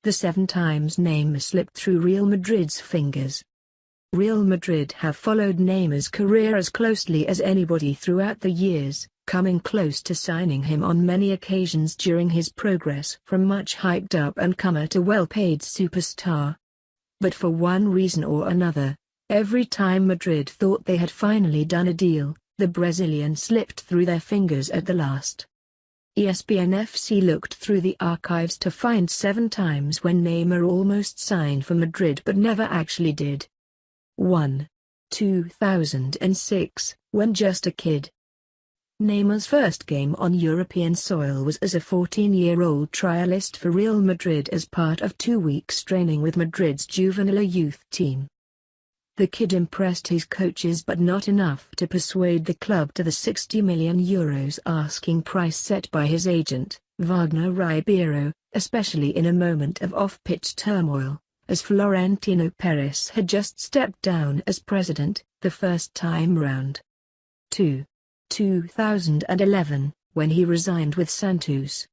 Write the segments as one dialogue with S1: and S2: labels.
S1: the 7 times Neymar slipped through Real Madrid's fingers. Real Madrid have followed Neymar's career as closely as anybody throughout the years, coming close to signing him on many occasions during his progress from much hyped up newcomer to well-paid superstar. But for one reason or another, every time Madrid thought they had finally done a deal, the Brazilian slipped through their fingers at the last. ESPN FC looked through the archives to find 7 times when Neymar almost signed for Madrid but never actually did. 1. 2006, when just a kid. Neymar's first game on European soil was as a 14-year-old trialist for Real Madrid as part of 2 weeks training with Madrid's Juvenil youth team. The kid impressed his coaches but not enough to persuade the club to the €60 million asking price set by his agent, Wagner Ribeiro, especially in a moment of off-pitch turmoil, as Florentino Perez had just stepped down as president, the first time round. 2. 2011, when he resigned with Santos.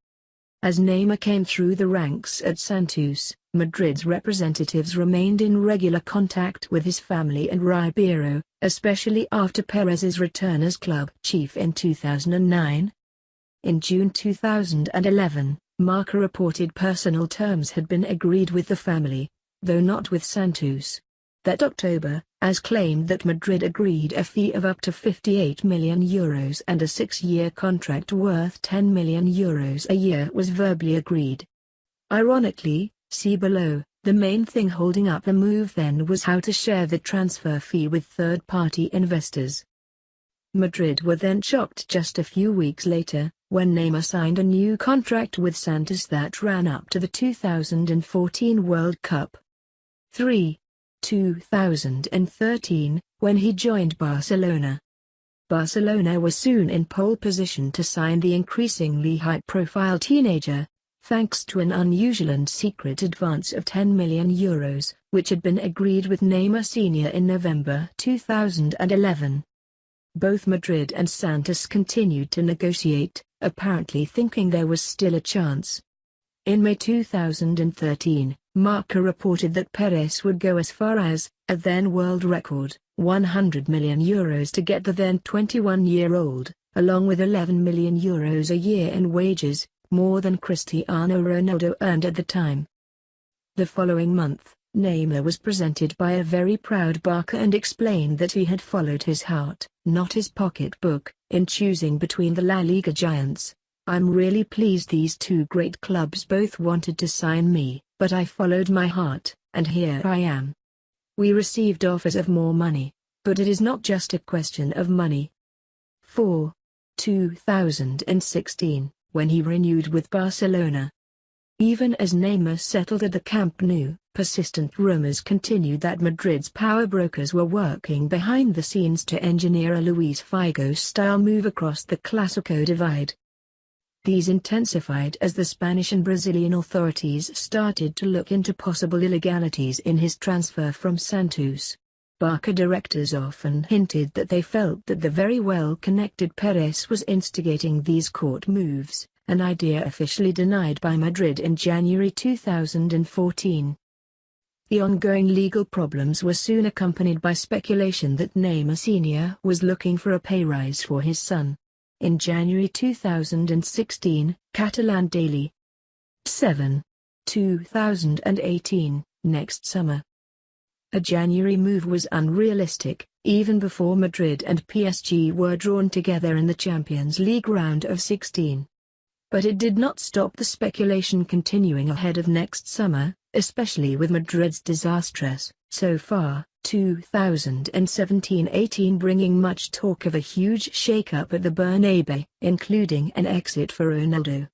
S1: As Neymar came through the ranks at Santos, Madrid's representatives remained in regular contact with his family and Ribeiro, especially after Perez's return as club chief in 2009. In June 2011, Marca reported personal terms had been agreed with the family, though not with Santos. That October, AS claimed that Madrid agreed a fee of up to €58 million and a 6-year contract worth €10 million a year was verbally agreed. Ironically, see below, the main thing holding up the move then was how to share the transfer fee with third-party investors. Madrid were then shocked just a few weeks later, when Neymar signed a new contract with Santos that ran up to the 2014 World Cup. 3. 2013, when he joined Barcelona. Barcelona was soon in pole position to sign the increasingly high-profile teenager, thanks to an unusual and secret advance of €10 million, which had been agreed with Neymar Sr. in November 2011. Both Madrid and Santos continued to negotiate, apparently thinking there was still a chance. In May 2013, Marca reported that Perez would go as far as, a then world record, €100 million to get the then 21-year-old, along with €11 million a year in wages, more than Cristiano Ronaldo earned at the time. The following month, Neymar was presented by a very proud Barca and explained that he had followed his heart, not his pocketbook, in choosing between the La Liga giants. "I'm really pleased these 2 great clubs both wanted to sign me, but I followed my heart, and here I am. We received offers of more money, but it is not just a question of money." 4. 2016, when he renewed with Barcelona. Even as Neymar settled at the Camp Nou, persistent rumors continued that Madrid's power brokers were working behind the scenes to engineer a Luis Figo-style move across the Clásico divide. These intensified as the Spanish and Brazilian authorities started to look into possible illegalities in his transfer from Santos. Barca directors often hinted that they felt that the very well-connected Perez was instigating these court moves, an idea officially denied by Madrid in January 2014. The ongoing legal problems were soon accompanied by speculation that Neymar Sr. was looking for a pay rise for his son. In January 2016, Catalan Daily. 7. 2018, next summer. A January move was unrealistic, even before Madrid and PSG were drawn together in the Champions League round of 16. But it did not stop the speculation continuing ahead of next summer, especially with Madrid's disastrous, so far, 2017-18 bringing much talk of a huge shake-up at the Bernabeu, including an exit for Ronaldo.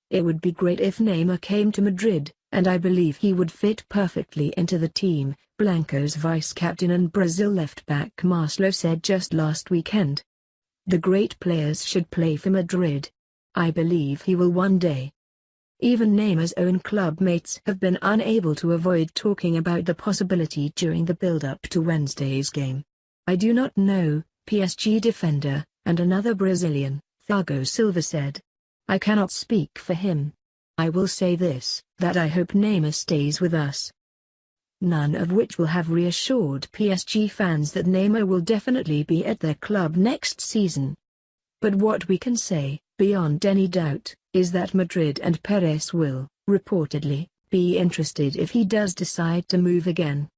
S1: It would be great if Neymar came to Madrid, and I believe he would fit perfectly into the team, Blanco's vice-captain and Brazil left-back Marcelo said just last weekend. The great players should play for Madrid. I believe he will one day. Even Neymar's own club mates have been unable to avoid talking about the possibility during the build-up to Wednesday's game. I do not know, PSG defender, and another Brazilian, Thiago Silva said. I cannot speak for him. I will say this, that I hope Neymar stays with us. None of which will have reassured PSG fans that Neymar will definitely be at their club next season. But what we can say, beyond any doubt, is that Madrid and Perez will, reportedly, be interested if he does decide to move again.